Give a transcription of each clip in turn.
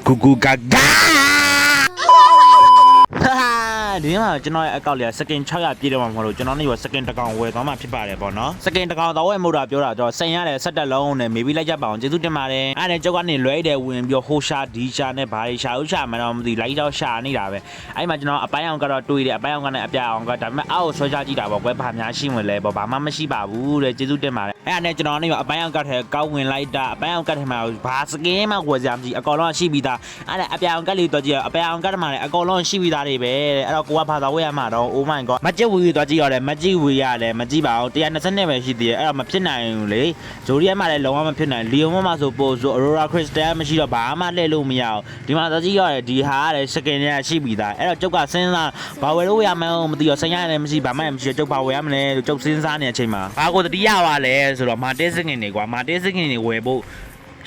ကူဂါဂါဒီမှာကျွန်တော်ရဲ့အကောင့်လေးစကင်600ပြည့်တော့မှာမဟုတ်လို့ကျွန်တော်နေရောစကင်တစ်ကောင်ဝယ်သွားမှဖြစ်ပါတယ်ပေါ့နော်စကင်တစ်ကောင်တော့ဝယ်မို့တာပြောတာတော့စိန်ရတယ်ဆက်တက်လုံးနဲ့မေးပြီးလိုက်ကြပါအောင်ကျေးဇူးတင်ပါတယ်အဲ့ဒါကြောက်ကနေလွဲတယ်ဝင်ပြီးဟိုရှာဒီရှာနဲ့ဘာရှာဥရှာမှတော့မသိလိုက်တော့ရှာနေတာပဲအဲ့မှာကျွန်တော်အပိုင်းအောင်ကတော့တွေးတယ်အပိုင်းအောင်ကနဲ့အပြအောင်ကဒါပေမဲ့အောက်ဆွဲချကြည့်တာပေါ့ကွယ်ဘာများရှိဝင်လဲပေါ့ဘာမှမရှိပါဘူးတဲ့ကျေးဇူးတင်ပါတယ်အဲ့ဒါနဲ့ကျွန်တော်နေရောအပိုင်းအောင်ကထဲကောက်ဝင်လိုက်တာအပိုင်းအောင်ကထဲမှာဘာစကင်မှဝယ်စရာမရှိအကောင်လုံးရှိပြီးသားအဲ့ဒါအပြအောင်ကလေးတော့ကြည့်အပြအောင်ကထဲမှာလည်းအကောင်လုံးရှိပြီးသားတွေပဲအဲ့တော့ကိုကဘာသာဝယ်ရမှာတော့ oh my god မကြည့်ဝီတော့ကြည့်ရတယ်မကြည့်ဝီရတယ်မကြည့်ပါဘူး120ပဲရှိသေးတယ်အဲ့တော့မဖြစ်နိုင်ဘူးလေဂျိုရီယက်မှလည်းလုံးဝမဖြစ်နိုင်လီယိုမမဆိုပို့ဆို Aurora Crystal မရှိတော့ဘာမှလှည့်လို့မရဘူးဒီမှာတော့ကြည့်ရတယ်ဒီဟာကလည်းစကင်နဲ့ရှိပြီးသားအဲ့တော့ကျုပ်ကစဉ်းစားဘာဝယ်လို့ရမှန်းမသိတော့ဆိုင်ရတယ်မရှိဘာမှမရှိကျုပ်ဘာဝယ်ရမလဲလို့ကျုပ်စဉ်းစားနေတဲ့အချိန်မှာဘာကိုတတိယပါလဲဆိုတော့မာတင်းစကင်တွေကွာမာတင်းစကင်တွေဝယ်ဖို့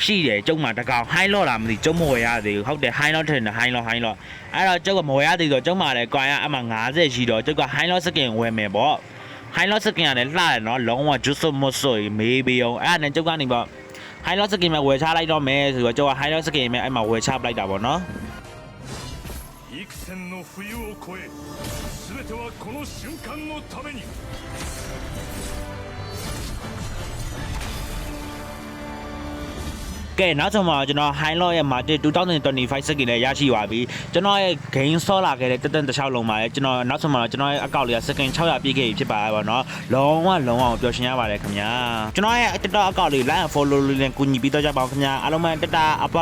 ရှိတယ်ကျုံမှာတကောင်ဟိုင်းလော့တာမသိကျုံမဝယ်ရသေးဘူးဟုတ်တယ်ဟိုင်းလော့ထင်တယ်ဟိုင်းလော့အဲ့တော့ကျုပ်ကမဝယ်ရသေးတော့ကျုံမှာလည်းကွာရအမှ50ရှိတော့ကျုပ်ကဟိုင်းလော့စကင်ဝယ်မယ်ပေါ့ဟိုင်းလော့စကင်ကလည်းလှတယ်နော်လုံးဝဂျူဆိုမဆိုမေးပြီးအောင်အဲ့ဒါနဲ့ကျုပ်ကနေပေါ့ဟိုင်းလော့စကင်မှာဝယ်ချလိုက်တော့မယ်ဆိုတော့ကျုပ်ကဟိုင်းလော့စကင်မှာအဲ့မှာဝယ်ချပလိုက်တာပေါ့နော်幾千の冬を越え全てはこの瞬間のためにကဲနောက်ဆုံးမှာကျွန်တော် High Low ရဲ့ Market 2025 စကင်နဲ့ရရှိပါပြီကျွန်တော်ရဲ့ game ဆော့လာခဲ့တဲ့တက်တက်တစ်ချောင်းလုံးပါလေကျွန်တော်နောက်ဆုံးမှာကျွန်တော်ရဲ့အကောင့်လေးကစကင်600ပြည့်ခဲ့ပြီဖြစ်ပါပါတော့လုံးဝပျော်ရွှင်ရပါတယ်ခင်ဗျာကျွန်တော်ရဲ့တက်တက်အကောင့်လေး like and follow လေးနဲ့ကူညီပြီးတော့ကြပါအောင်ခင်ဗျာအားလုံးပဲတက်တာအပ